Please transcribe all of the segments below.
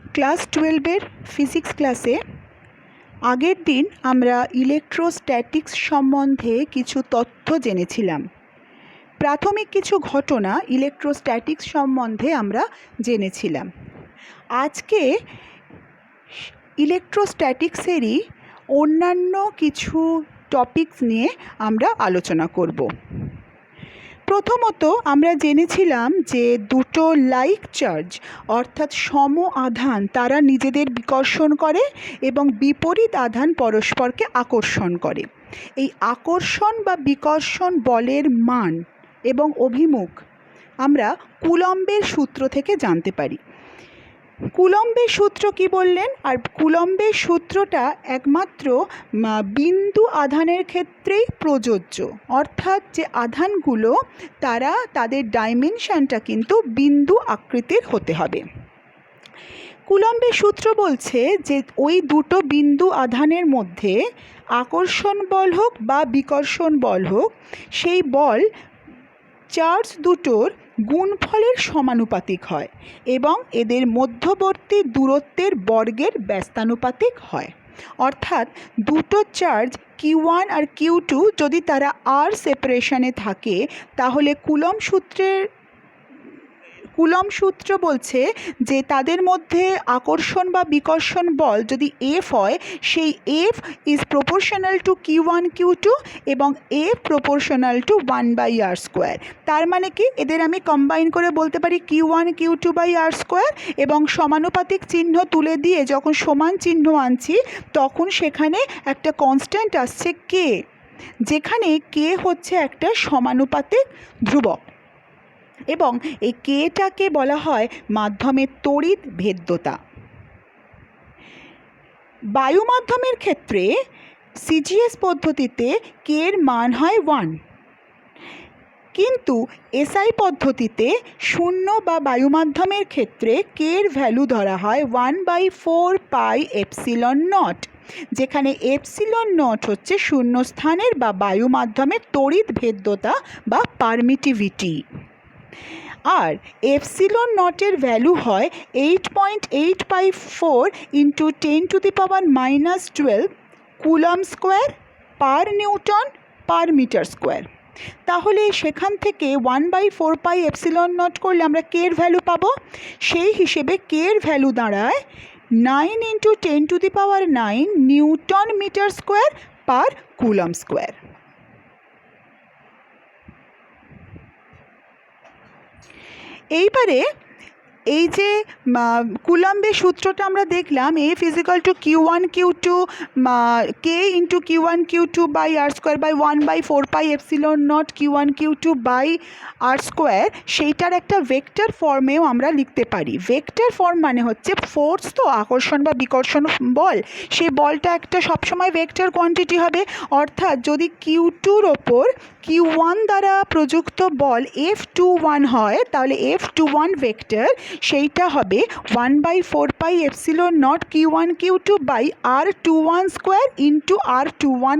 Class 12-এর physics ক্লাসে আগের দিন আমরা ইলেকট্রোস্ট্যাটিক্স সম্বন্ধে কিছু তথ্য জেনেছিলাম। প্রাথমিক কিছু ঘটনা ইলেকট্রোস্ট্যাটিক্স সম্বন্ধে আমরা জেনেছিলাম। আজকে ইলেকট্রোস্ট্যাটিক্সেরই অন্যান্য কিছু টপিকস নিয়ে আমরা আলোচনা করব। প্রথমত আমরা জেনেছিলাম যে দুটো লাইক চার্জ অর্থাৎ সম আধান তারা নিজেদের বিকর্ষণ করে এবং বিপরীত আধান পরস্পরকে আকর্ষণ করে। এই আকর্ষণ বা বিকর্ষণ বলের মান এবং অভিমুখ আমরা কুলম্বের সূত্র থেকে জানতে পারি। কুলম্বের সূত্র কি বললেন? আর কুলম্বের সূত্রটা একমাত্র বিন্দু আধানের ক্ষেত্রেই প্রযোজ্য, অর্থাৎ যে আধানগুলো তারা তাদের ডাইমেনশনটা কিন্তু বিন্দু আকৃতির হতে হবে। কুলম্বের সূত্র বলছে যে ওই দুটো বিন্দু আধানের মধ্যে আকর্ষণ বল হোক বা বিকর্ষণ বল হোক, সেই বল চার্জ দুটোর গুণফলের সমানুপাতিক হয় এবং এদের মধ্যবর্তী দূরত্বের বর্গের ব্যস্তানুপাতিক হয়। অর্থাৎ দুটো চার্জ Q1 আর Q2 যদি তারা r সেপারেশনে থাকে, তাহলে কুলম্ব সূত্র বলছে যে তাদের মধ্যে আকর্ষণ বা বিকর্ষণ বল যদি F হয়, সেই F is proportional to Q1 Q2 এবং F প্রপোর্শনাল টু 1/r²। তার মানে কি, এদের আমি কম্বাইন করে বলতে পারি Q1 Q2/r², এবং সমানুপাতিক চিহ্ন তুলে দিয়ে যখন সমান চিহ্ন আনছি তখন সেখানে একটা কনস্ট্যান্ট আসছে K, যেখানে K হচ্ছে একটা সমানুপাতিক ধ্রুবক এবং এই কেটাকে বলা হয় মাধ্যমের তড়িৎ ভেদ্যতা। বায়ু মাধ্যমের ক্ষেত্রে সিজিএস পদ্ধতিতে কে এর মান হয় 1, কিন্তু এসআই পদ্ধতিতে শূন্য বা বায়ু মাধ্যমের ক্ষেত্রে কে এর ভ্যালু ধরা হয় 1/4πε0, যেখানে ε0 হচ্ছে শূন্য স্থানের বা বায়ু মাধ্যমের তড়িৎ ভেদ্যতা বা পারমিটিভিটি। আর ε0 ভ্যালু হয় 8.854 × 10⁻⁻12 coulomb square per newton per metre square. তাহলে সেখান থেকে 1/4πε0 করলে আমরা কে এর ভ্যালু পাবো। সেই হিসেবে কে এর ভ্যালু দাঁড়ায় 9 × 10⁹ newton metre square per coulomb square. এইবারে এই যে কুলম্বের সূত্রটা আমরা দেখলাম, F = Q1 Q2 K × Q1 Q2/r²/1/4πε0 Q1 Q2/r², সেইটার একটা ভেক্টর ফর্মেও আমরা লিখতে পারি। ভেক্টর ফর্ম মানে হচ্ছে ফোর্স, তো আকর্ষণ বা বিকর্ষণ বল, সেই বলটা একটা সবসময় ভেক্টর কোয়ান্টিটি হবে। অর্থাৎ যদি Q2-র ওপর Q1 দ্বারা প্রযুক্ত বল F21 হয়, তাহলে F21 ভেক্টর সেইটা হবে 1/4πε0 Q1 Q2/r21² × r21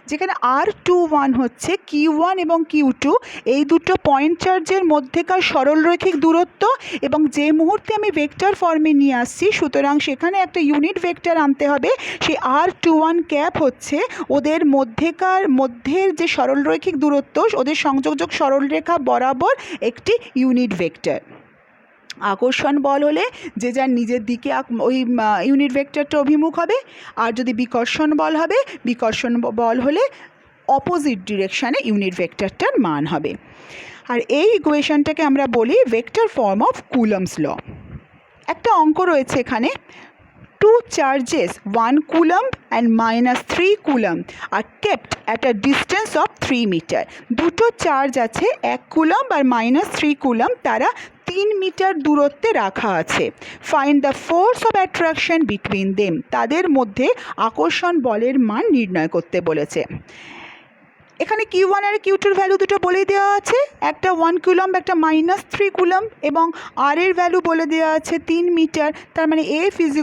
যেখানে r21 হচ্ছে Q1 এবং Q2 এই দুটো পয়েন্ট চার্জের মধ্যেকার সরলরৈখিক দূরত্ব, এবং যে মুহূর্তে আমি ভেক্টর ফর্মে নিয়ে আসছি সুতরাং সেখানে একটা ইউনিট ভেক্টর আনতে হবে। সেই r21 হচ্ছে ওদের মধ্যের যে সরলরৈখিক দূরত্ব, ওদের সংযোজক সরলরেখা বরাবর একটি ইউনিট ভেক্টর। আকর্ষণ বল হলে যে যার নিজের দিকে ওই ইউনিট ভেক্টরটা অভিমুখ হবে, আর যদি বিকর্ষণ বল হবে, বিকর্ষণ বল হলে অপোজিট ডিরেকশানে ইউনিট ভেক্টরটার মান হবে। আর এই ইকুয়েশনটাকে আমরা বলি vector form of coulomb's law. একটা অঙ্ক রয়েছে এখানে, 2 charges 1 coulomb and -3 coulomb are kept at a distance of 3 meter. দুটো চার্জ আছে 1 কুলম্ব আর -3 কুলম্ব, তারা 3 মিটার দূরত্বে রাখা আছে। Find the force of attraction between them, তাদের মধ্যে আকর্ষণ বলের মান নির্ণয় করতে বলেছে। এখানে Q1 আর Q2-র ভ্যালু দুটো বলে দেওয়া আছে, একটা 1 কুলম্ব একটা -3 কুলম্ব, এবং আর এর ভ্যালু বলে দেওয়া আছে 3 মিটার। তার মানে F =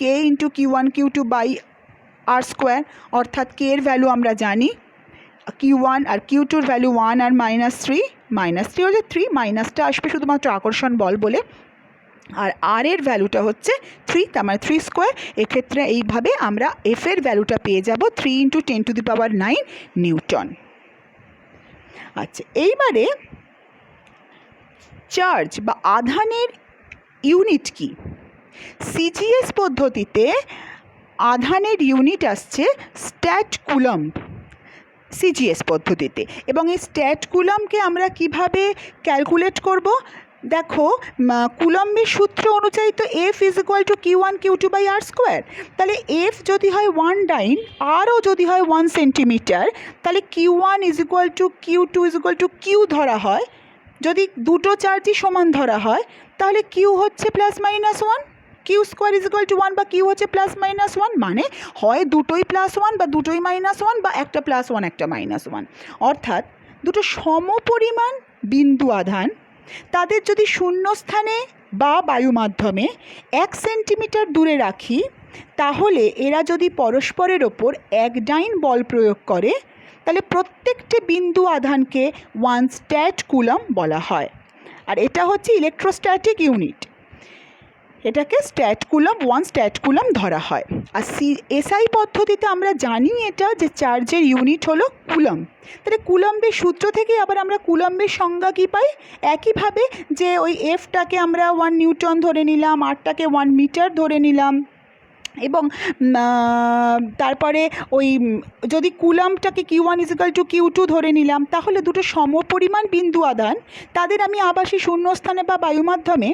K × Q1 Q2/r², অর্থাৎ K এর ভ্যালু আমরা জানি, Q1 আর Q2-র ভ্যালু 1 আর -3 হচ্ছে 3, মাইনাসটা আসবে শুধুমাত্র আকর্ষণ বল বলে। আর আর এর ভ্যালুটা হচ্ছে 3, তার মানে 3 স্কোয়ার। এক্ষেত্রে এইভাবে আমরা এফ এর ভ্যালুটা পেয়ে যাব 3 × 10⁹ নিউটন। আচ্ছা, এইবারে চার্জ বা আধানের ইউনিট কি? সিজিএস পদ্ধতিতে আধানের ইউনিট আসছে স্ট্যাট কুলম্ব সিজিএস পদ্ধতিতে। এবং এই স্ট্যাট কুলম্বকে আমরা কিভাবে ক্যালকুলেট করব? দেখো, কুলম্বের সূত্র অনুযায়ী তো F is equal two Q1 Q2/r²। তাহলে এফ যদি হয় 1 ডাইন, আরও যদি হয় 1 সেন্টিমিটার, তাহলে Q1 is equal two Q2 is equal two Q ধরা হয়। যদি দুটো চার্জই সমান ধরা হয় তাহলে Q হচ্ছে +-1, Q² ইজ ইকুয়াল টু 1, বা Q হচ্ছে +-1, মানে হয় দুটোই +1 বা দুটোই -1, বা একটা +1 একটা -1। অর্থাৎ দুটো সমপরিমাণ বিন্দু আধান, তাদের যদি শূন্যস্থানে বা বায়ু মাধ্যমে 1 সেন্টিমিটার দূরে রাখি, তাহলে এরা যদি পরস্পরের ওপর এক ডাইন বল প্রয়োগ করে, তাহলে প্রত্যেকটি বিন্দু আধানকে 1 স্ট্যাট কুলম্ব বলা হয়। আর এটা হচ্ছে ইলেকট্রোস্ট্যাটিক ইউনিট, এটাকে স্ট্যাট কুলম্ব 1 স্ট্যাট কুলম্ব ধরা হয়। আর এসআই পদ্ধতিতে আমরা জানি এটা যে চার্জের ইউনিট হলো কুলম্ব। তাহলে কুলম্বের সূত্র থেকে আবার আমরা কুলম্বের সংজ্ঞা কী পাই? একইভাবে যে ওই এফটাকে আমরা 1 নিউটন ধরে নিলাম, আরটাকে 1 মিটার ধরে নিলাম, এবং তারপরে ওই যদি কুলম্বটাকে Q1 is equal two Q2 ধরে নিলাম, তাহলে দুটো সমপরিমাণ বিন্দু আধান, তাদের আমি আবাসী শূন্যস্থানে বা বায়ু মাধ্যমে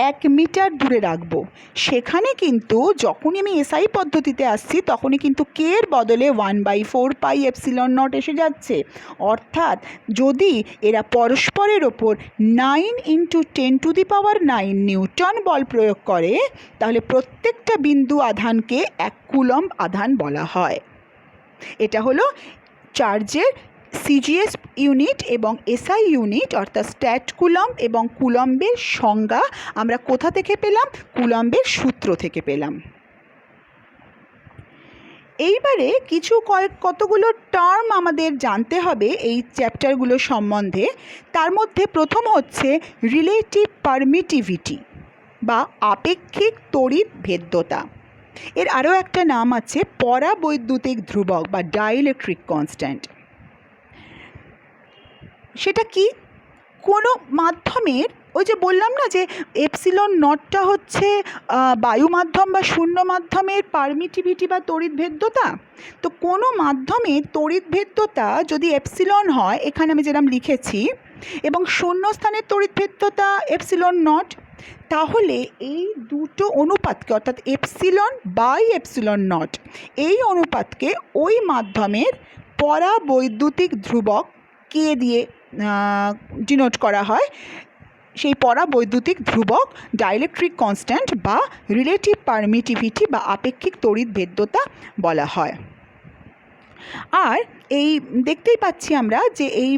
1 মিটার দূরে রাখবো। সেখানে কিন্তু যখনই আমি এসআই পদ্ধতিতে আসছি, তখনই কিন্তু কে এর বদলে 1/4πε0 এসে যাচ্ছে। অর্থাৎ যদি এরা পরস্পরের ওপর 9 × 10⁹ নিউটন বল প্রয়োগ করে, তাহলে প্রত্যেকটা বিন্দু আধানকে 1 কুলম্ব আধান বলা হয়। এটা হলো চার্জের সিজিএস ইউনিট এবং এসআই ইউনিট, অর্থাৎ স্ট্যাট কুলম্ব এবং কুলম্বের সংজ্ঞা আমরা কোথা থেকে পেলাম? কুলম্বের সূত্র থেকে পেলাম। এইবারে কতগুলো টার্ম আমাদের জানতে হবে এই চ্যাপ্টারগুলো সম্বন্ধে। তার মধ্যে প্রথম হচ্ছে রিলেটিভ পারমিটিভিটি বা আপেক্ষিক তড়িৎ ভেদ্যতা। এর আরও একটা নাম আছে পরাবৈদ্যুতিক ধ্রুবক বা ডাইইলেকট্রিক কনস্ট্যান্ট। সেটা কি? কোনো মাধ্যমের, ওই যে বললাম না যে ε0টা হচ্ছে বায়ু মাধ্যম বা শূন্য মাধ্যমের পারমিটিভিটি বা তড়িৎভেদ্যতা। তো কোনো মাধ্যমে তড়িৎভেদ্যতা যদি এপসিলন হয়, এখানে আমি যেরকম লিখেছি, এবং শূন্যস্থানের তড়িৎভেদ্যতা ε0, তাহলে এই দুটো অনুপাতকে, অর্থাৎ ε/ε0, এই অনুপাতকে ওই মাধ্যমের পরাবৈদ্যুতিক ধ্রুবক কে দিয়ে ডিনোট করা হয়। সেই পরাবৈদ্যুতিক ধ্রুবক ডাইইলেকট্রিক কনস্ট্যান্ট বা রিলেটিভ পারমিটিভিটি বা আপেক্ষিক তড়িৎভেদ্যতা বলা হয়। আর এই দেখতেই পাচ্ছি আমরা যে এই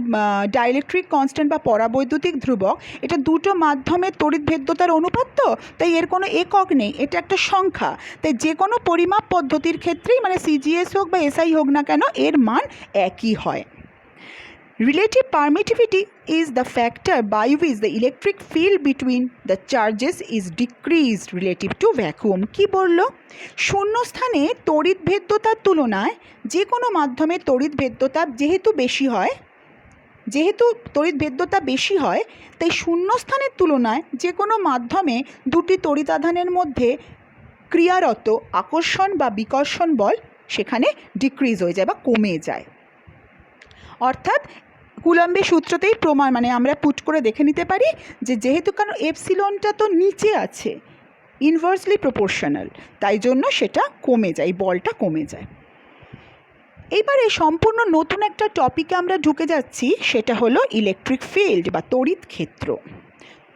ডাইইলেকট্রিক কনস্ট্যান্ট বা পরাবৈদ্যুতিক ধ্রুবক, এটা দুটো মাধ্যমের তড়িৎভেদ্যতার অনুপাত, তো তাই এর কোনো একক নেই, এটা একটা সংখ্যা। তাই যে কোনো পরিমাপ পদ্ধতির ক্ষেত্রেই, মানে সিজিএস হোক বা এসআই হোক না কেন, এর মান একই হয়। Relative permittivity is the factor by which the electric field between the charges is decreased relative to vacuum. কি বললো? শূন্যস্থানে তড়িৎভেদ্যতার তুলনায় যে কোনো মাধ্যমের তড়িৎভেদ্যতা যেহেতু তড়িৎভেদ্যতা বেশি হয়, তাই শূন্যস্থানের তুলনায় যে কোনো মাধ্যমে দুটি তড়িতাধানের মধ্যে ক্রিয়ারত আকর্ষণ বা বিকর্ষণ বল সেখানে ডিক্রিজ হয়ে যায় বা কমে যায়। অর্থাৎ কুলম্বের সূত্রতেই প্রমাণ, মানে আমরা পুট করে দেখে নিতে পারি যে যেহেতু কারণ এপসিলনটা তো নিচে আছে, ইনভার্সলি প্রপোর্শনাল, তাই জন্য সেটা কমে যায়, বলটা কমে যায়। এইবারে সম্পূর্ণ নতুন একটা টপিকে আমরা ঢুকে যাচ্ছি, সেটা হলো ইলেকট্রিক ফিল্ড বা তড়িৎ ক্ষেত্র।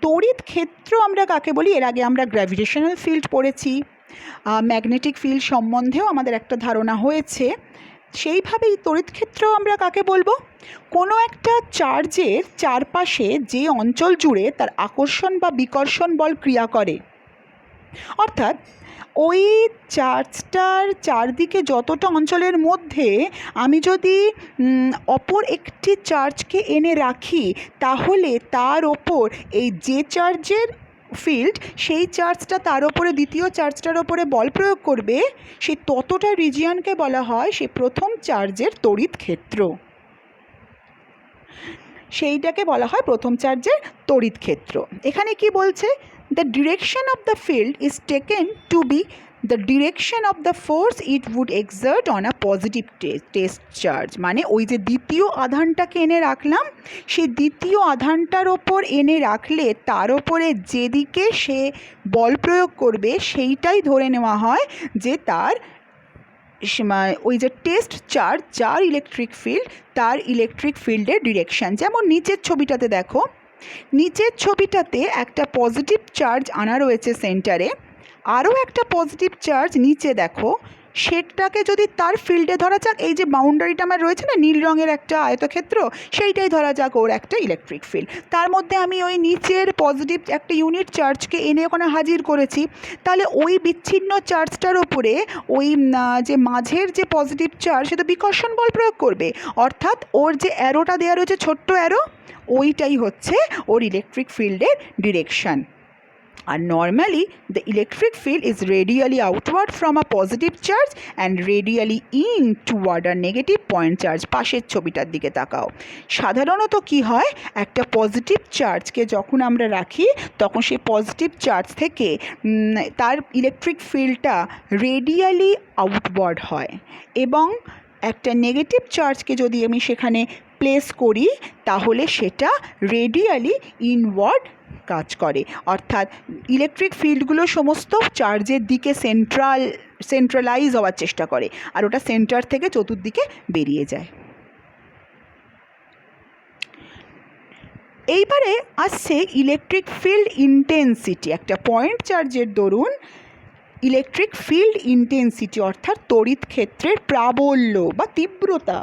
তড়িৎ ক্ষেত্র আমরা কাকে বলি? এর আগে আমরা গ্র্যাভিটেশনাল ফিল্ড পড়েছি, ম্যাগনেটিক ফিল্ড সম্বন্ধেও আমাদের একটা ধারণা হয়েছে। সেইভাবেই তড়িৎ ক্ষেত্র আমরা কাকে বলবো? কোনো একটা চার্জের চারপাশে যে অঞ্চল জুড়ে তার আকর্ষণ বা বিকর্ষণ বল ক্রিয়া করে, অর্থাৎ ওই চার্জটার চারদিকে যতটা অঞ্চলের মধ্যে আমি যদি অপর একটি চার্জকে এনে রাখি, তাহলে তার ওপর এই যে চার্জের ফিল্ড সেই চার্জটা তার ওপরে দ্বিতীয় চার্জটার ওপরে বল প্রয়োগ করবে, সেই ততটা রিজিয়নকে বলা হয় সেই প্রথম চার্জের তড়িৎ ক্ষেত্র। সেইটাকে বলা হয় প্রথম চার্জের তড়িৎ ক্ষেত্র। এখানে কি বলছে? The direction of the field is taken to be the direction of the force it would exert on a positive test charge. মানে ওই যে দ্বিতীয় আধানটাকে এনে রাখলাম, সেই দ্বিতীয় আধানটার ওপর এনে রাখলে তার ওপরে যেদিকে সে বল প্রয়োগ করবে সেইটাই ধরে নেওয়া হয় যে তার ওই যে টেস্ট চার্জ, যার ইলেকট্রিক ফিল্ড, তার ইলেকট্রিক ফিল্ডের ডিরেকশান। যেমন নিচের ছবিটাতে দেখো, নিচের ছবিটাতে একটা পজিটিভ চার্জ আনা রয়েছে সেন্টারে, আরও একটা পজিটিভ চার্জ নিচে দেখো, সেটাকে যদি তার ফিল্ডে ধরা যাক, এই যে বাউন্ডারিটা আমার রয়েছে না নীল রঙের একটা আয়তক্ষেত্র, সেইটাই ধরা যাক ওর একটা ইলেকট্রিক ফিল্ড। তার মধ্যে আমি ওই নিচের পজিটিভ একটা ইউনিট চার্জকে এনে ওখানে হাজির করেছি, তাহলে ওই বিচ্ছিন্ন চার্জটার ওপরে ওই যে মাঝের যে পজিটিভ চার্জ সেটা বিকর্ষণ বল প্রয়োগ করবে, অর্থাৎ ওর যে অ্যারোটা দেওয়া রয়েছে ছোট্ট অ্যারো, ওইটাই হচ্ছে ওর ইলেকট্রিক ফিল্ডের ডিরেকশান। আর normally the electric field is radially outward from a positive charge and radially in toward a negative point charge. পাশের ছবিটার দিকে তাকাও। সাধারণত কি হয়, একটা পজিটিভ চার্জকে যখন আমরা রাখি তখন সেই পজিটিভ চার্জ থেকে তার ইলেকট্রিক ফিল্ডটা রেডিয়ালি আউটওয়ার্ড হয়, এবং একটা নেগেটিভ চার্জকে যদি আমি সেখানে প্লেস করি তাহলে সেটা রেডিয়ালি ইনওয়ার্ড কাজ করে, অর্থাৎ ইলেকট্রিক ফিল্ডগুলো সমস্ত চার্জের দিকে সেন্ট্রালাইজ হওয়ার চেষ্টা করে, আর ওটা সেন্টার থেকে চতুর্দিকে বেরিয়ে যায়। এইবারে আসছে ইলেকট্রিক ফিল্ড ইন্টেন্সিটি। একটা পয়েন্ট চার্জের দরুন ইলেকট্রিক ফিল্ড ইন্টেন্সিটি অর্থাৎ তড়িৎ ক্ষেত্রের প্রাবল্য বা তীব্রতা।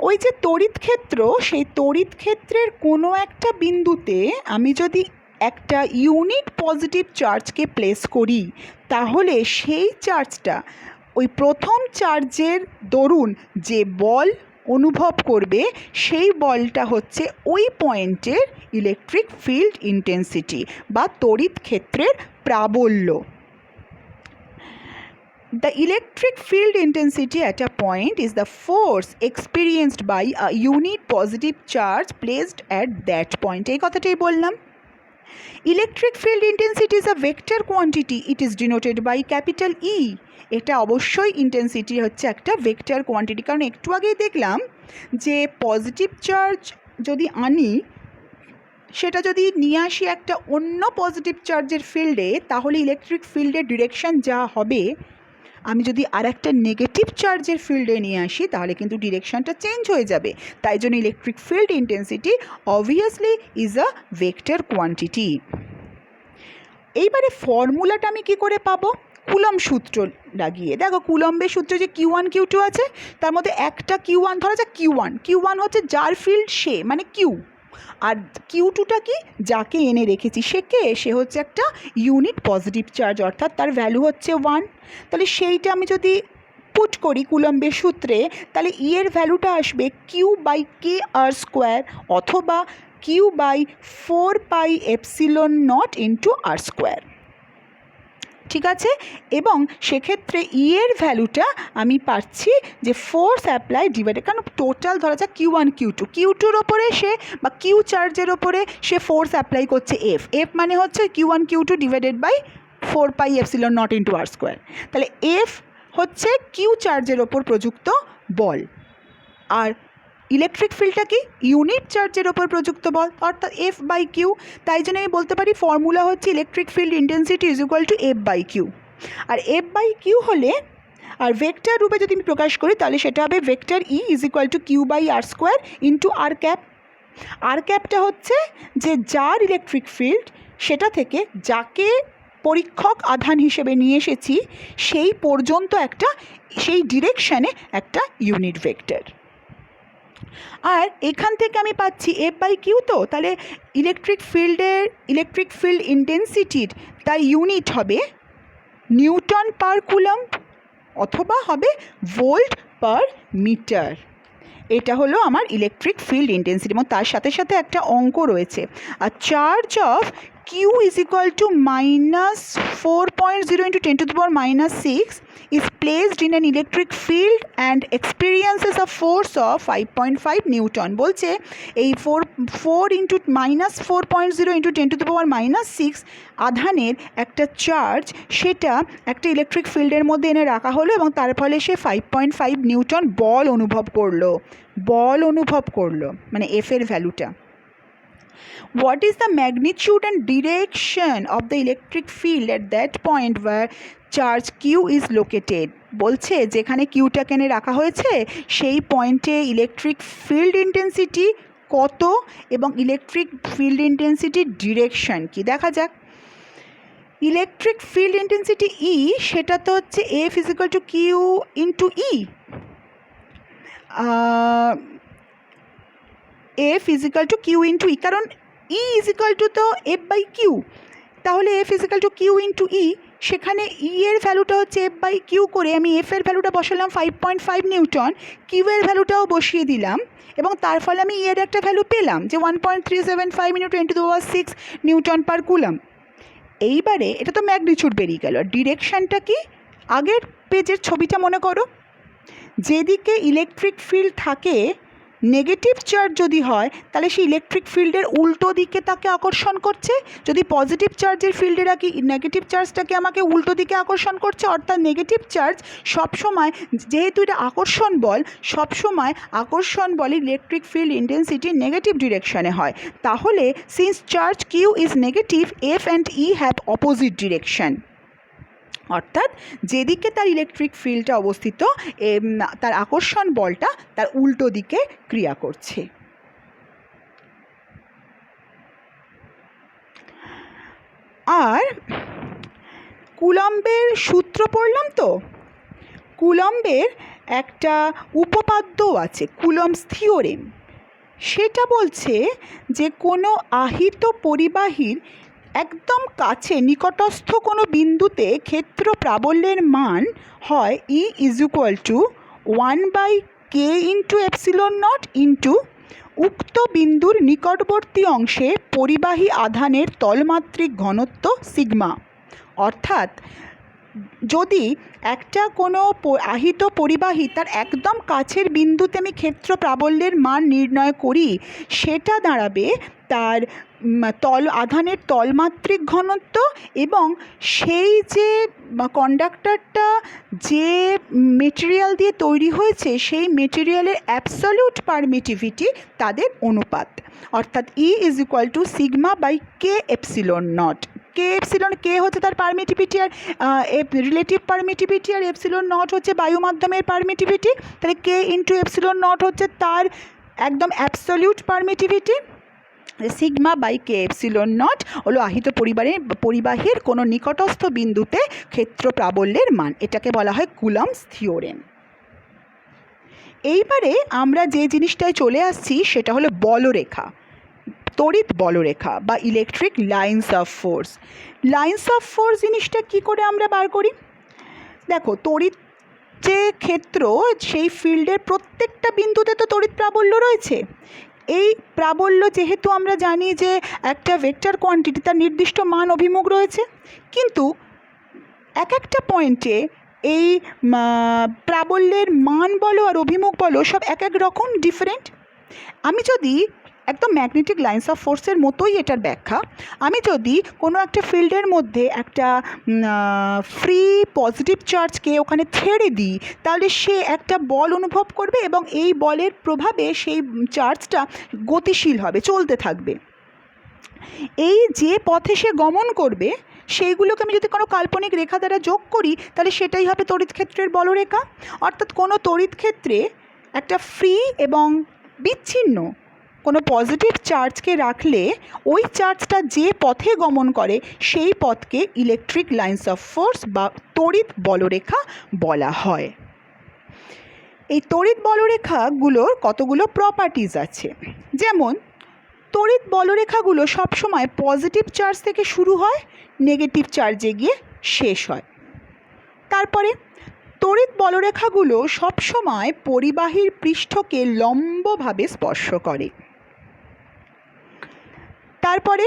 ওই যে তড়িৎ ক্ষেত্র, সেই তড়িৎ ক্ষেত্রের কোনো একটা বিন্দুতে আমি যদি একটা ইউনিট পজিটিভ চার্জকে প্লেস করি তাহলে সেই চার্জটা ওই প্রথম চার্জের দরুন যে বল অনুভব করবে সেই বলটা হচ্ছে ওই পয়েন্টের ইলেকট্রিক ফিল্ড ইন্টেন্সিটি বা তড়িৎ ক্ষেত্রের প্রাবল্য। The electric field intensity at a point is the force experienced by a unit positive charge placed at that point. এই কথাটাই বললাম। Electric field intensity is a vector quantity. It is denoted by capital E. এটা অবশ্যই intensity হচ্ছে একটা vector quantity, কারণ একটু আগেই দেখলাম যে পজিটিভ চার্জ যদি আনি, সেটা যদি নিয়ে আসি একটা অন্য পজিটিভ চার্জের ফিল্ডে, তাহলে ইলেকট্রিক ফিল্ডের ডিরেকশন যা হবে, আমি যদি আর একটা নেগেটিভ চার্জের ফিল্ডে নিয়ে আসি তাহলে কিন্তু ডিরেকশনটা চেঞ্জ হয়ে যাবে। তাই জন্য electric field intensity obviously is a vector quantity. এইবারে ফর্মুলাটা আমি কী করে পাবো? কুলম্ব সূত্র লাগিয়ে দেখো, কুলম্বের সূত্রে যে Q1 Q2 আছে, তার মধ্যে একটা Q1 ধরা যাক, Q1 হচ্ছে যার ফিল্ড সে, মানে কিউ, আর Q2টা কি, যাকে এনে রেখেছি সে কে, সে হচ্ছে একটা ইউনিট পজিটিভ চার্জ, অর্থাৎ তার ভ্যালু হচ্ছে 1। তাহলে সেইটা আমি যদি পুট করি কুলম্বের সূত্রে, তাহলে ই এর ভ্যালুটা আসবে Q/K r² অথবা Q/4πε0 ইন্টু r²। ঠিক আছে, এবং সেক্ষেত্রে ই এর ভ্যালুটা আমি পাচ্ছি যে ফোর্স অ্যাপ্লাই ডিভাইডেড, কারণ টোটাল ধরা যাক Q1 Q2-র ওপরে সে বা কিউ চার্জের ওপরে সে ফোর্স অ্যাপ্লাই করছে এফ মানে হচ্ছে Q1 Q2 divided by 4πε0 into r²। তাহলে এফ হচ্ছে কিউ চার্জের ওপর প্রযুক্ত বল, আর ইলেকট্রিক ফিল্ডটা কি, ইউনিট চার্জের ওপর প্রযুক্ত বল, অর্থাৎ F/Q। তাই জন্য আমি বলতে পারি ফর্মুলা হচ্ছে electric field intensity is equal to F/Q। আর F/Q হলে, আর ভেক্টর রূপে যদি আমি প্রকাশ করি তাহলে সেটা হবে vector E is equal two Q/r² into r²। r² হচ্ছে যে যার ইলেকট্রিক ফিল্ড, সেটা থেকে যাকে পরীক্ষক আধান হিসেবে নিয়ে এসেছি সেই পর্যন্ত একটা, সেই ডিরেকশানে একটা ইউনিট ভেক্টর। আর এখান থেকে আমি পাচ্ছি F/Q, তো তাহলে ইলেকট্রিক ফিল্ড ইন্টেন্সিটির তার ইউনিট হবে নিউটন পার কুলম্ব অথবা হবে ভোল্ট পার মিটার। এটা হলো আমার ইলেকট্রিক ফিল্ড ইন্টেন্সিটি, এবং তার সাথে সাথে একটা অঙ্ক রয়েছে। আর charge of Q is equal to minus 4.0 into 10 to the power minus 6 is placed in an electric field and experiences a force of 5.5 Newton. বলছে এই 4 into minus 4.0 into 10 to the power minus 6 আধানের একটা charge, সেটা একটা electric ফিল্ডের মধ্যে এনে রাখা হলো এবং তার ফলে সে 5.5 নিউটন বল অনুভব করলো মানে এফ এর ভ্যালুটা। What is the magnitude and direction of the electric field at that point where charge Q is located? বলছে যেখানে কিউটাকে এনে রাখা হয়েছে সেই পয়েন্টে ইলেকট্রিক ফিল্ড ইন্টেন্সিটি কত এবং ইলেকট্রিক ফিল্ড ইন্টেন্সিটির ডিরেকশন কি দেখা যাক। ইলেকট্রিক ফিল্ড ইন্টেন্সিটি ই, সেটা তো হচ্ছে F is equal to Q into E. F is equal to Q into E, কারণ ই ইজ ইকুয়াল টু তো এফ বাই কিউ, তাহলে F is equal to Q into E. সেখানে E এর ভ্যালুটা হচ্ছে এফ বাই কিউ করে আমি F এর ভ্যালুটা বসালাম 5.5 নিউটন, কিউ এর ভ্যালুটাও বসিয়ে দিলাম এবং তার ফলে আমি ই এর একটা ভ্যালু পেলাম যে 1.375 into 10 to the power 6 newton per coulomb. এইবারে এটা তো ম্যাগনিটিউড বেরিয়ে গেল, ডিরেকশানটা কি? আগের পেজের ছবিটা মনে করো, যেদিকে ইলেকট্রিক ফিল্ড থাকে নেগেটিভ চার্জ যদি হয় তাহলে সেই ইলেকট্রিক ফিল্ডের উল্টো দিকে তাকে আকর্ষণ করছে, যদি পজিটিভ চার্জের ফিল্ডে রাখি নেগেটিভ চার্জটাকে আমাকে উল্টো দিকে আকর্ষণ করছে, অর্থাৎ নেগেটিভ চার্জ সবসময়, যেহেতু এটা আকর্ষণ বল, সবসময় আকর্ষণ বল ইলেকট্রিক ফিল্ড ইন্টেন্সিটি নেগেটিভ ডিরেকশানে হয়। তাহলে since charge Q is negative, F and E have opposite direction, অর্থাৎ যেদিকে তার ইলেকট্রিক ফিল্ডটা অবস্থিত তার আকর্ষণ বলটা তার উল্টো দিকে ক্রিয়া করছে। আর কুলম্বের সূত্র পড়লাম তো, কুলম্বের একটা উপপাদ্যও আছে, কুলম্বস থিওরেম। সেটা বলছে যে কোনো আহিত পরিবাহীর একদম কাছে নিকটস্থ কোনো বিন্দুতে ক্ষেত্র প্রাবল্যের মান হয় E is equal to 1/k into epsilon naught into উক্ত বিন্দুর নিকটবর্তী অংশে পরিবাহী আধানের তলমাত্রিক ঘনত্ব সিগমা। অর্থাৎ যদি একটা কোনো আহিত পরিবাহী তার একদম কাছের বিন্দুতে আমি ক্ষেত্র প্রাবল্যের মান নির্ণয় করি, সেটা দাঁড়াবে তার আধানের তলমাত্রিক ঘনত্ব এবং সেই যে কন্ডাক্টরটা যে মেটেরিয়াল দিয়ে তৈরি হয়েছে সেই মেটেরিয়ালের অ্যাবসলিউট পারমিটিভিটি তাদের অনুপাত, অর্থাৎ E is equal to sigma by K epsilon naught. K epsilon, K হচ্ছে তার পারমিটিভিটি আর রিলেটিভ পারমিটিভিটি, আর এপসিলন নট হচ্ছে বায়ু মাধ্যমের পারমিটিভিটি। তাহলে কে ইন্টু এপসিলন নট হচ্ছে তার একদম absolute permittivity, sigma by K epsilon naught হলো আহিত পরিবাহীর কোনো নিকটস্থ বিন্দুতে ক্ষেত্র প্রাবল্যের মান। এটাকে বলা হয় কুলম্বস থিওরেম। এইবারে আমরা যে জিনিসটায় চলে আসছি সেটা হলো বলরেখা, তড়িৎ বলরেখা বা electric lines of force. Lines of force জিনিসটা কি করে আমরা বার করি? দেখো, তড়িৎ যে ক্ষেত্র সেই ফিল্ডের প্রত্যেকটা বিন্দুতে তো তড়িৎ প্রাবল্য রয়েছে। এই প্রাবল্য যেহেতু আমরা জানি যে একটা ভেক্টর কোয়ান্টিটি, তার নির্দিষ্ট মান অভিমুখ রয়েছে, কিন্তু এক একটা পয়েন্টে এই প্রাবল্যের মান বলো আর অভিমুখ বলো সব এক এক রকম ডিফারেন্ট। আমি যদি একদম ম্যাগনেটিক লাইন্স অফ ফোর্সের মতোই এটার ব্যাখ্যা, আমি যদি কোনো একটা ফিল্ডের মধ্যে একটা ফ্রি পজিটিভ চার্জকে ওখানে ছেড়ে দিই তাহলে সে একটা বল অনুভব করবে এবং এই বলের প্রভাবে সেই চার্জটা গতিশীল হবে, চলতে থাকবে। এই যে পথে সে গমন করবে সেইগুলোকে আমি যদি কোনো কাল্পনিক রেখা দ্বারা যোগ করি তাহলে সেটাই হবে তড়িৎ ক্ষেত্রের বলরেখা। অর্থাৎ কোনো তড়িৎ ক্ষেত্রে একটা ফ্রি এবং বিচ্ছিন্ন কোনো পজিটিভ চার্জকে রাখলে ওই চার্জটা যে পথে গমন করে সেই পথকে ইলেকট্রিক লাইন্স অফ ফোর্স বা তড়িৎ বলরেখা বলা হয়। এই তড়িৎ বলরেখাগুলোর কতগুলো প্রপার্টিজ আছে, যেমন তড়িৎ বলরেখাগুলো সবসময় পজিটিভ চার্জ থেকে শুরু হয়, নেগেটিভ চার্জে গিয়ে শেষ হয়। তারপরে তড়িৎ বলরেখাগুলো সবসময় পরিবাহীর পৃষ্ঠকে লম্বভাবে স্পর্শ করে। তারপরে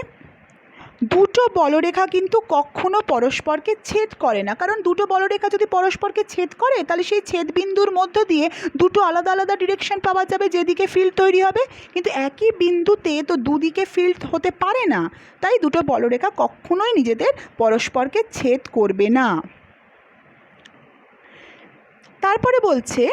দুটো বলরেখা কিন্তু কখনো পরস্পরকে ছেদ করে না, কারণ দুটো বলরেখা যদি পরস্পরকে ছেদ করে তাহলে সেই ছেদবিন্দুর মধ্য দিয়ে দুটো আলাদা আলাদা ডিরেকশন পাওয়া যাবে যেদিকে ফিল্ড তৈরি হবে, কিন্তু একই বিন্দুতে তো দুদিকে ফিল্ড হতে পারে না, তাই দুটো বলরেখা কখনোই নিজেদের পরস্পরকে ছেদ করবে না। তারপরে বলছে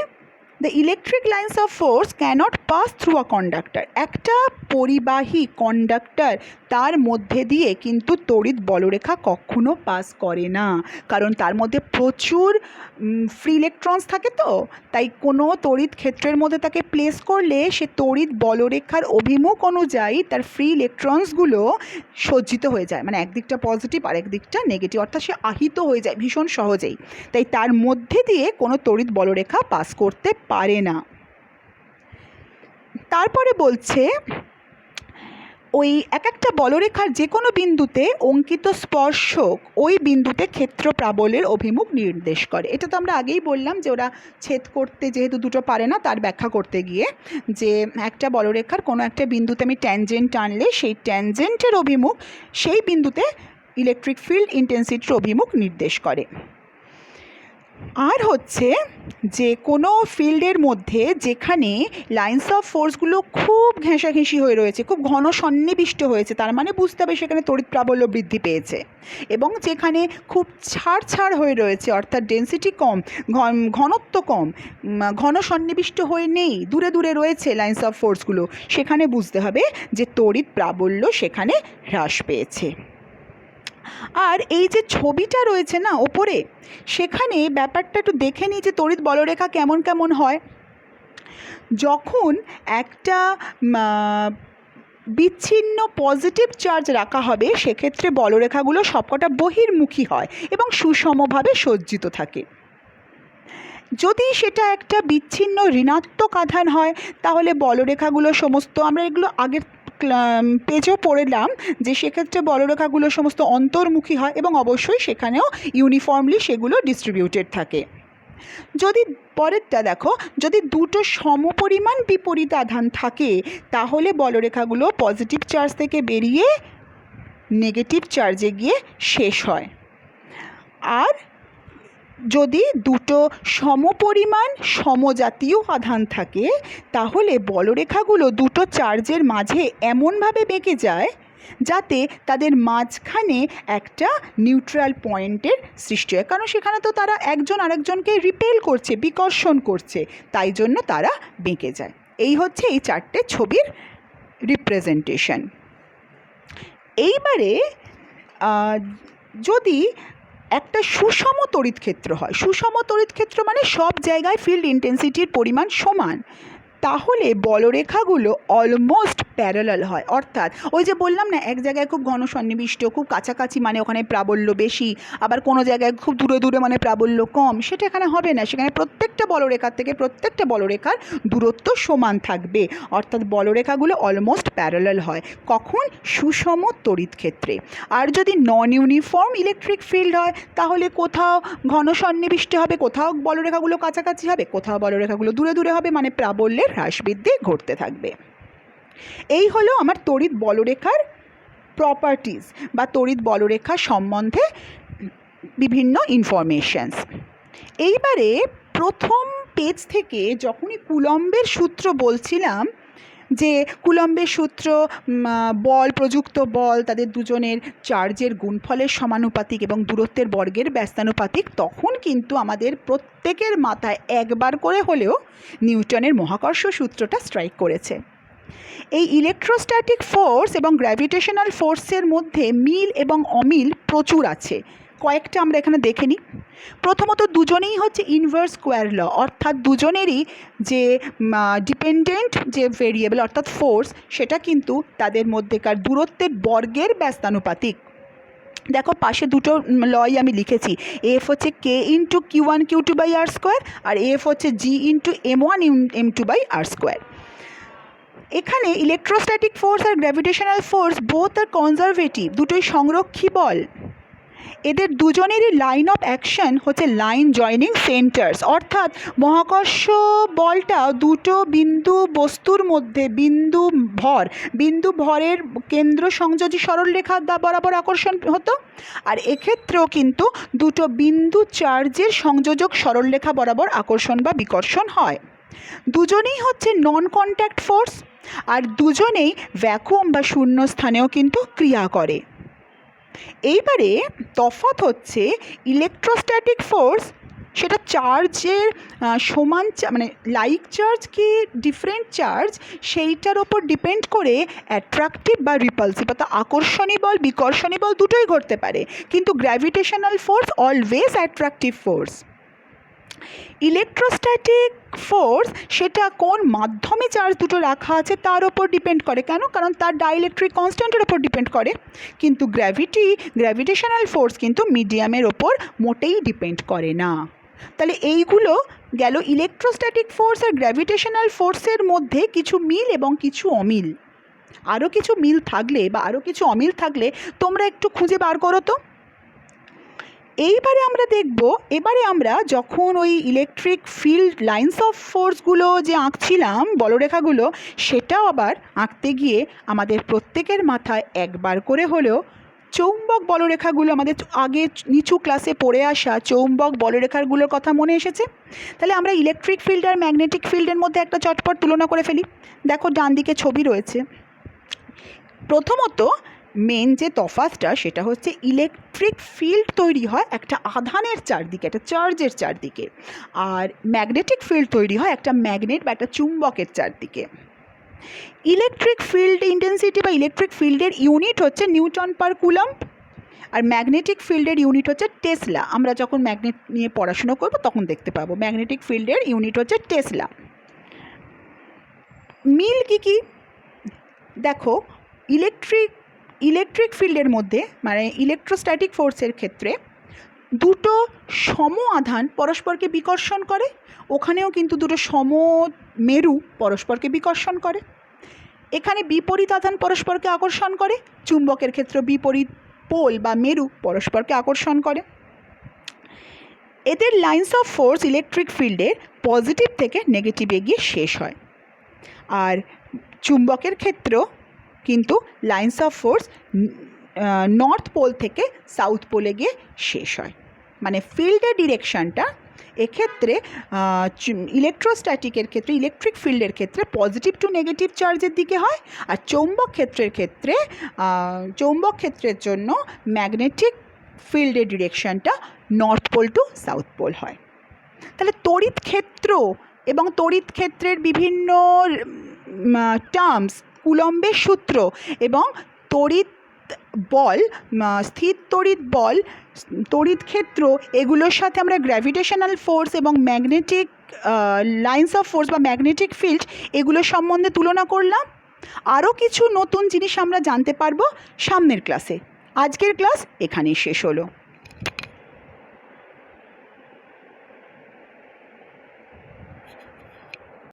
the electric lines of force cannot pass through a conductor. একটা পরিবাহী কন্ডাক্টর তার মধ্যে দিয়ে কিন্তু তড়িৎ বলরেখা কখনো পাস করে না, কারণ তার মধ্যে প্রচুর ফ্রি ইলেকট্রনস থাকে, তো তাই কোনো তড়িৎ ক্ষেত্রের মধ্যে তাকে প্লেস করলে সে তড়িৎ বলরেখার অভিমুখ অনুযায়ী তার ফ্রি ইলেকট্রনসগুলো সজ্জিত হয়ে যায়, মানে একদিকটা পজিটিভ আর একদিকটা নেগেটিভ, অর্থাৎ সে আহিত হয়ে যায় ভীষণ সহজেই, তাই তার মধ্যে দিয়ে কোনো তড়িৎ বলরেখা পাস করতে পারে না। তারপরে বলছে ওই এক একটা বলরেখার যে কোনো বিন্দুতে অঙ্কিত স্পর্শক ওই বিন্দুতে ক্ষেত্র প্রাবল্যের অভিমুখ নির্দেশ করে। এটা তো আমরা আগেই বললাম যে ওরা ছেদ করতে যেহেতু দুটো পারে না তার ব্যাখ্যা করতে গিয়ে, যে একটা বলরেখার কোনো একটা বিন্দুতে আমি ট্যানজেন্ট টানলে সেই ট্যানজেন্টের অভিমুখ সেই বিন্দুতে ইলেকট্রিক ফিল্ড ইন্টেন্সিটির অভিমুখ নির্দেশ করে। আর হচ্ছে যে কোনো ফিল্ডের মধ্যে যেখানে লাইন্স অফ ফোর্সগুলো খুব ঘেঁষাঘেঁষি হয়ে রয়েছে, খুব ঘন সন্নিবিষ্ট হয়েছে, তার মানে বুঝতে হবে সেখানে তড়িৎ প্রাবল্য বৃদ্ধি পেয়েছে, এবং যেখানে খুব ছাড় হয়ে রয়েছে অর্থাৎ ডেন্সিটি কম, ঘনত্ব কম, ঘন সন্নিবিষ্ট হয়ে নেই, দূরে দূরে রয়েছে লাইন্স অফ ফোর্সগুলো, সেখানে বুঝতে হবে যে তড়িৎ প্রাবল্য সেখানে হ্রাস পেয়েছে। আর এই যে ছবিটা রয়েছে না ওপরে, সেখানে ব্যাপারটা একটু দেখে নিই যে তড়িৎ বলরেখা কেমন কেমন হয়। যখন একটা বিচ্ছিন্ন পজিটিভ চার্জ রাখা হবে সেক্ষেত্রে বলরেখাগুলো সবকটা বহির্মুখী হয় এবং সুষমভাবে সজ্জিত থাকে। যদি সেটা একটা বিচ্ছিন্ন ঋণাত্মক আধান হয় তাহলে বলরেখাগুলো সমস্ত, আমরা এগুলো আগের পেজেও পড়লাম যে সেক্ষেত্রে বলরেখাগুলো সমস্ত অন্তর্মুখী হয় এবং অবশ্যই সেখানেও ইউনিফর্মলি সেগুলো ডিস্ট্রিবিউটেড থাকে। যদি পরেরটা দেখো, যদি দুটো সমপরিমাণ বিপরীত আধান থাকে তাহলে বলরেখাগুলো পজিটিভ চার্জ থেকে বেরিয়ে নেগেটিভ চার্জে গিয়ে শেষ হয়। আর যদি দুটো সমপরিমাণ সমজাতীয় আধান থাকে তাহলে বলরেখাগুলো দুটো চার্জের মাঝে এমনভাবে বেঁকে যায় যাতে তাদের মাঝখানে একটা নিউট্রাল পয়েন্টের সৃষ্টি হয়, কারণ সেখানে তো তারা একজন আরেকজনকে রিপেল করছে, বিকর্ষণ করছে, তাই জন্য তারা বেঁকে যায়। এই হচ্ছে এই চারটে ছবির রিপ্রেজেন্টেশন। এইবারে যদি একটা সুষম তড়িৎ ক্ষেত্র হয়, সুষম তড়িৎ ক্ষেত্র মানে সব জায়গায় ফিল্ড ইন্টেন্সিটির পরিমাণ সমান, তাহলে বলরেখাগুলো অলমোস্ট প্যারালাল হয়, অর্থাৎ ওই যে বললাম না এক জায়গায় খুব ঘন সন্নিবিষ্ট, খুব কাছাকাছি মানে ওখানে প্রাবল্য বেশি, আবার কোনো জায়গায় খুব দূরে দূরে মানে প্রাবল্য কম, সেটা এখানে হবে না, সেখানে প্রত্যেকটা বলরেখার থেকে প্রত্যেকটা বলরেখার দূরত্ব সমান থাকবে, অর্থাৎ বলরেখাগুলো অলমোস্ট প্যারালাল হয়। কখন? সুষম তড়িৎ ক্ষেত্রে। আর যদি নন ইউনিফর্ম ইলেকট্রিক ফিল্ড হয় তাহলে কোথাও ঘন সন্নিবিষ্ট হবে, কোথাও বলরেখাগুলো কাছাকাছি হবে, কোথাও বলরেখাগুলো দূরে দূরে হবে, মানে প্রাবল্যের হ্রাস বৃদ্ধি ঘটতে থাকবে। এই হলো আমার তড়িৎ বলরেখার প্রপার্টিজ বা তড়িৎ বলরেখা সম্বন্ধে বিভিন্ন ইনফরমেশনস। এইবারে প্রথম পেজ থেকে যখনই কুলম্বের সূত্র বলছিলাম যে কুলম্বের সূত্র বল, প্রযুক্ত বল তাদের দুজনের চার্জের গুণফলের সমানুপাতিক এবং দূরত্বের বর্গের ব্যস্তানুপাতিক, তখন কিন্তু আমাদের প্রত্যেকের মাথায় একবার করে হলেও নিউটনের মহাকর্ষ সূত্রটা স্ট্রাইক করেছে। এই ইলেকট্রোস্ট্যাটিক ফোর্স এবং গ্র্যাভিটেশনাল ফোর্সের মধ্যে মিল এবং অমিল প্রচুর আছে, কয়েকটা আমরা এখানে দেখে নিই। প্রথমত দুজনেই হচ্ছে ইনভার্স স্কোয়ার ল, অর্থাৎ দুজনেরই যে ডিপেন্ডেন্ট যে ভেরিয়েবল অর্থাৎ ফোর্স সেটা কিন্তু তাদের মধ্যেকার দূরত্বের বর্গের ব্যস্তানুপাতিক। দেখো পাশে দুটো লই আমি লিখেছি, এফ হচ্ছে K into Q1 Q2 by R square আর এফ হচ্ছে G into M1 M2 by R square. এখানে ইলেকট্রোস্ট্যাটিক ফোর্স আর gravitational force both are conservative, দুটোই সংরক্ষী বল। এদের দুজনেরই লাইন অফ অ্যাকশন হচ্ছে লাইন জয়নিং সেন্টার্স, অর্থাৎ মহাকর্ষ বলটা দুটো বিন্দু বস্তুর মধ্যে বিন্দু ভরের কেন্দ্র সংযোজী সরলরেখা বরাবর আকর্ষণ হতো, আর এক্ষেত্রেও কিন্তু দুটো বিন্দু চার্জের সংযোজক সরলরেখা বরাবর আকর্ষণ বা বিকর্ষণ হয়। দুজনেই হচ্ছে নন কন্ট্যাক্ট ফোর্স, আর দুজনেই ভ্যাকুয়াম বা শূন্য স্থানেও কিন্তু ক্রিয়া করে। এইবারে তফাৎ হচ্ছে ইলেকট্রোস্ট্যাটিক ফোর্স, সেটা চার্জের সমান মানে লাইক চার্জ কি ডিফারেন্ট চার্জ সেইটার ওপর ডিপেন্ড করে অ্যাট্রাকটিভ বা রিপালসিভ, অর্থাৎ আকর্ষণী বল বিকর্ষণী বল দুটোই ঘটতে পারে, কিন্তু gravitational force always attractive force. Electrostatic force সেটা কোন মাধ্যমে চার্জ দুটো রাখা আছে তার ওপর ডিপেন্ড করে, কেন? কারণ তার ডাইইলেকট্রিক কনস্ট্যান্টের ওপর ডিপেন্ড করে, কিন্তু গ্র্যাভিটেশনাল ফোর্স কিন্তু মিডিয়ামের ওপর মোটেই ডিপেন্ড করে না। তাহলে এইগুলো গেল ইলেকট্রোস্ট্যাটিক ফোর্স আর গ্র্যাভিটেশনাল ফোর্সের মধ্যে কিছু মিল এবং কিছু অমিল। আরও কিছু মিল থাকলে বা আরও কিছু অমিল থাকলে তোমরা একটু খুঁজে বার করো তো। এবারে আমরা যখন ওই ইলেকট্রিক ফিল্ড লাইন্স অফ ফোর্সগুলো যে আঁকছিলাম বলরেখাগুলো, সেটাও আবার আঁকতে গিয়ে আমাদের প্রত্যেকের মাথায় একবার করে হলেও চৌম্বক বলরেখাগুলো, আমাদের আগে নিচু ক্লাসে পড়ে আসা চৌম্বক বলরেখাগুলোর কথা মনে এসেছে। তাহলে আমরা ইলেকট্রিক ফিল্ড আর ম্যাগনেটিক ফিল্ডের মধ্যে একটা চটপট তুলনা করে ফেলি। দেখো ডান দিকে ছবি রয়েছে। প্রথমত মেন যে তফাৎটা সেটা হচ্ছে ইলেকট্রিক ফিল্ড তৈরি হয় একটা আধানের চারদিকে, একটা চার্জের চারদিকে, আর ম্যাগনেটিক ফিল্ড তৈরি হয় একটা ম্যাগনেট বা একটা চুম্বকের চারদিকে। ইলেকট্রিক ফিল্ড ইন্টেন্সিটি বা ইলেকট্রিক ফিল্ডের ইউনিট হচ্ছে নিউটন পার কুলম্ব, আর ম্যাগনেটিক ফিল্ডের ইউনিট হচ্ছে টেসলা। আমরা যখন ম্যাগনেট নিয়ে পড়াশুনো করব তখন দেখতে পাবো ম্যাগনেটিক ফিল্ডের ইউনিট হচ্ছে টেসলা। মিল কি দেখো, ইলেকট্রিক ফিল্ডের মধ্যে মানে ইলেকট্রোস্ট্যাটিক ফোর্সের ক্ষেত্রে দুটো সম আধান পরস্পরকে বিকর্ষণ করে, ওখানেও কিন্তু দুটো সম মেরু পরস্পরকে বিকর্ষণ করে। এখানে বিপরীত আধান পরস্পরকে আকর্ষণ করে, চুম্বকের ক্ষেত্রে বিপরীত পোল বা মেরু পরস্পরকে আকর্ষণ করে। এদের লাইন্স অফ ফোর্স ইলেকট্রিক ফিল্ডের পজিটিভ থেকে নেগেটিভে গিয়ে শেষ হয়, আর চুম্বকের ক্ষেত্রেও কিন্তু lines of force north pole থেকে সাউথ পোলে গিয়ে শেষ হয়। মানে ফিল্ডের ডিরেকশানটা এক্ষেত্রে ইলেকট্রোস্ট্যাটিকের ক্ষেত্রে ইলেকট্রিক ফিল্ডের ক্ষেত্রে পজিটিভ টু নেগেটিভ চার্জের দিকে হয়, আর চৌম্বক ক্ষেত্রের জন্য ম্যাগনেটিক ফিল্ডের ডিরেকশানটা north pole to south pole হয়। তাহলে তড়িৎ ক্ষেত্র এবং তড়িৎ ক্ষেত্রের বিভিন্ন টার্মস, কুলম্বের সূত্র এবং তড়িৎ বল, স্থির তড়িৎ বল, তড়িৎ ক্ষেত্র, এগুলোর সাথে আমরা গ্র্যাভিটেশনাল ফোর্স এবং ম্যাগনেটিক লাইন্স অফ ফোর্স বা ম্যাগনেটিক ফিল্ড এগুলোর সম্বন্ধে তুলনা করলাম। আরও কিছু নতুন জিনিস আমরা জানতে পারবো সামনের ক্লাসে। আজকের ক্লাস এখানেই শেষ হলো।